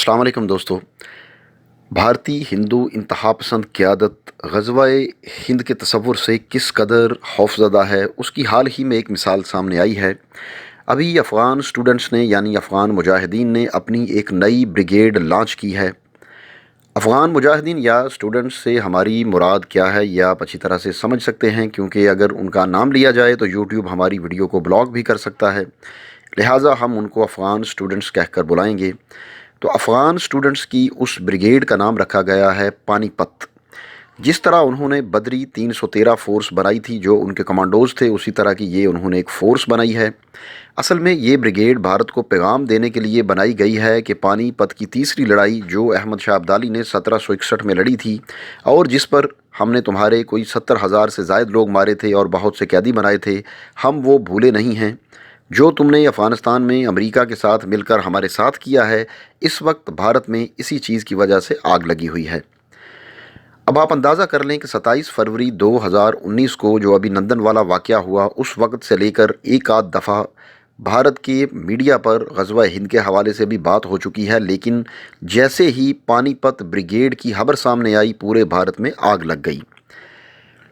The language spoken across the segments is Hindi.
अस्सलाम वालेकुम दोस्तों। भारतीय हिंदू इंतहापसंद क़यादत ग़ज़वा-ए हिंद के तसव्वुर से किस कदर खौफ़ज़दा है, उसकी हाल ही में एक मिसाल सामने आई है। अभी अफ़गान स्टूडेंट्स ने यानी अफ़गान मुजाहिदीन ने अपनी एक नई ब्रिगेड लॉन्च की है। अफ़गान मुजाहिदीन या स्टूडेंट्स से हमारी मुराद क्या है, ये आप अच्छी तरह से समझ सकते हैं, क्योंकि अगर उनका नाम लिया जाए तो यूट्यूब हमारी वीडियो को ब्लॉक भी कर सकता है। लिहाजा हम उनको अफ़गान स्टूडेंट्स कहकर बुलाएंगे। तो अफ़गान स्टूडेंट्स की उस ब्रिगेड का नाम रखा गया है पानीपत। जिस तरह उन्होंने बदरी 313 फ़ोर्स बनाई थी, जो उनके कमांडोज़ थे, उसी तरह की ये उन्होंने एक फ़ोर्स बनाई है। असल में ये ब्रिगेड भारत को पैगाम देने के लिए बनाई गई है कि पानीपत की तीसरी लड़ाई जो अहमद शाह अब्दाली ने 1761 में लड़ी थी और जिस पर हमने तुम्हारे कोई 70,000 से ज़ायद लोग मारे थे और बहुत से कैदी बनाए थे, हम वो भूले नहीं हैं। जो तुमने अफ़गानिस्तान में अमेरिका के साथ मिलकर हमारे साथ किया है, इस वक्त भारत में इसी चीज़ की वजह से आग लगी हुई है। अब आप अंदाज़ा कर लें कि 27 फरवरी 2019 को जो अभी नंदनवाला वाक़या हुआ, उस वक्त से लेकर एक आध दफ़ा भारत के मीडिया पर ग़ज़वा हिंद के हवाले से भी बात हो चुकी है, लेकिन जैसे ही पानीपत ब्रिगेड की खबर सामने आई, पूरे भारत में आग लग गई।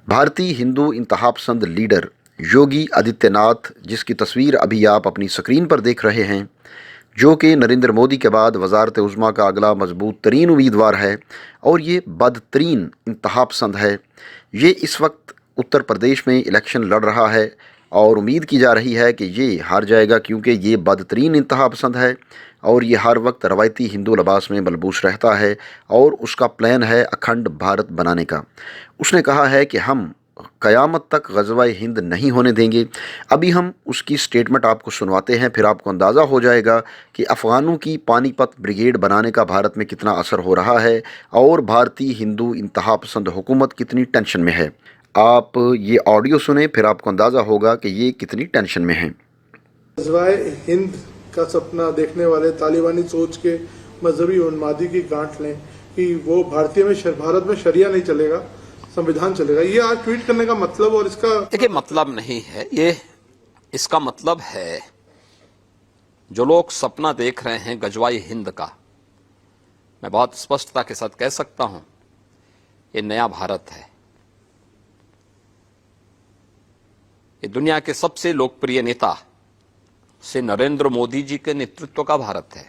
भारतीय हिंदू इंतहापसंद लीडर योगी आदित्यनाथ, जिसकी तस्वीर अभी आप अपनी स्क्रीन पर देख रहे हैं, जो कि नरेंद्र मोदी के बाद वज़ारत उज़्मा का अगला मजबूत तरीन उम्मीदवार है और ये बदतरीन इंतहापसंद है। ये इस वक्त उत्तर प्रदेश में इलेक्शन लड़ रहा है और उम्मीद की जा रही है कि ये हार जाएगा, क्योंकि ये बदतरीन इंतहापसंद है और ये हर वक्त रवायती हिंदू लिबास में मलबूस रहता है और उसका प्लान है अखंड भारत बनाने का। उसने कहा है कि हम क़यामत तक ग़ज़वा हिंद नहीं होने देंगे। अभी हम उसकी स्टेटमेंट आपको सुनवाते हैं, फिर आपको अंदाज़ा हो जाएगा कि अफ़गानों की पानीपत ब्रिगेड बनाने का भारत में कितना असर हो रहा है और भारतीय हिंदू इंतहापसंद हुकूमत कितनी टेंशन में है। आप ये ऑडियो सुने, फिर आपको अंदाज़ा होगा कि ये कितनी टेंशन में है। ग़ज़वा-ए हिंद का सपना देखने वाले तालिबानी सोच के मजहबी उन्मादी की गांठ लें कि वो भारत में शरिया नहीं चलेगा, संविधान चलेगा। ये आज ट्वीट करने का मतलब और इसका देखिए, मतलब नहीं है ये। इसका मतलब है जो लोग सपना देख रहे हैं ग़ज़वा-ए हिंद का, मैं बहुत स्पष्टता के साथ कह सकता हूं, ये नया भारत है। ये दुनिया के सबसे लोकप्रिय नेता से नरेंद्र मोदी जी के नेतृत्व का भारत है।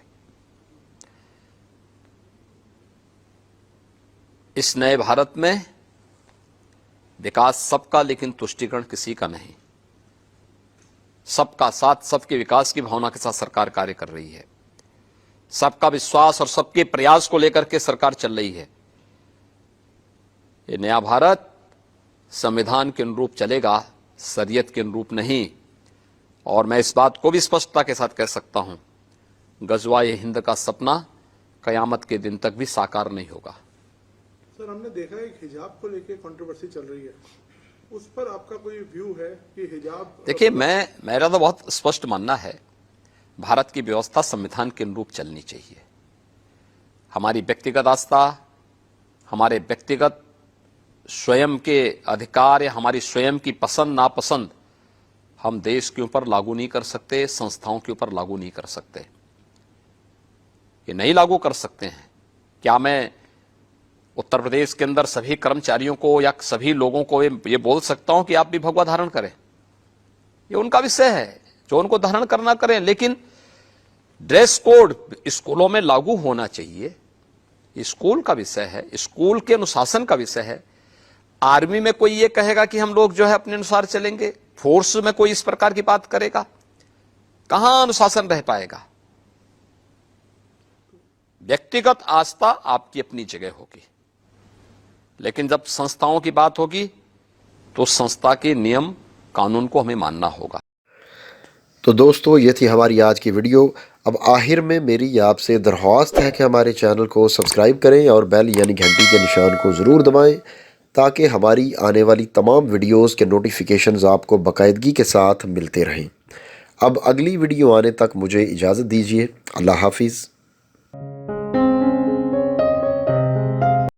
इस नए भारत में विकास सबका, लेकिन तुष्टीकरण किसी का नहीं। सबका साथ, सबके विकास की भावना के साथ सरकार कार्य कर रही है। सबका विश्वास और सबके प्रयास को लेकर के सरकार चल रही है। ये नया भारत संविधान के अनुरूप चलेगा, शरीयत के अनुरूप नहीं। और मैं इस बात को भी स्पष्टता के साथ कह सकता हूं, ग़ज़वा-ए हिंद का सपना क़यामत के दिन तक भी साकार नहीं होगा। सर, हमने देखा है कि हिजाब को लेकर कंट्रोवर्सी चल रही है, उस पर आपका कोई व्यू है कि हिजाब? देखिए, मेरा तो बहुत स्पष्ट मानना है, भारत की व्यवस्था संविधान के अनुरूप चलनी चाहिए। हमारी व्यक्तिगत आस्था, हमारे व्यक्तिगत स्वयं के अधिकार या हमारी स्वयं की पसंद नापसंद हम देश के ऊपर लागू नहीं कर सकते, संस्थाओं के ऊपर लागू नहीं कर सकते। ये नहीं लागू कर सकते हैं। क्या मैं उत्तर प्रदेश के अंदर सभी कर्मचारियों को या सभी लोगों को ये बोल सकता हूं कि आप भी भगवा धारण करें? ये उनका विषय है, जो उनको धारण करना करें, लेकिन ड्रेस कोड स्कूलों में लागू होना चाहिए। स्कूल का विषय है, स्कूल के अनुशासन का विषय है। आर्मी में कोई ये कहेगा कि हम लोग जो है अपने अनुसार चलेंगे, फोर्स में कोई इस प्रकार की बात करेगा? कहां अनुशासन रह पाएगा? व्यक्तिगत आस्था आपकी अपनी जगह होगी, लेकिन जब संस्थाओं की बात होगी तो संस्था के नियम कानून को हमें मानना होगा। तो दोस्तों, ये थी हमारी आज की वीडियो। अब आखिर में मेरी आपसे दरख्वास्त है कि हमारे चैनल को सब्सक्राइब करें और बेल यानी घंटी के निशान को ज़रूर दबाएं, ताकि हमारी आने वाली तमाम वीडियोस के नोटिफिकेशंस आपको बाकायदगी के साथ मिलते रहें। अब अगली वीडियो आने तक मुझे इजाज़त दीजिए। अल्लाह हाफिज़।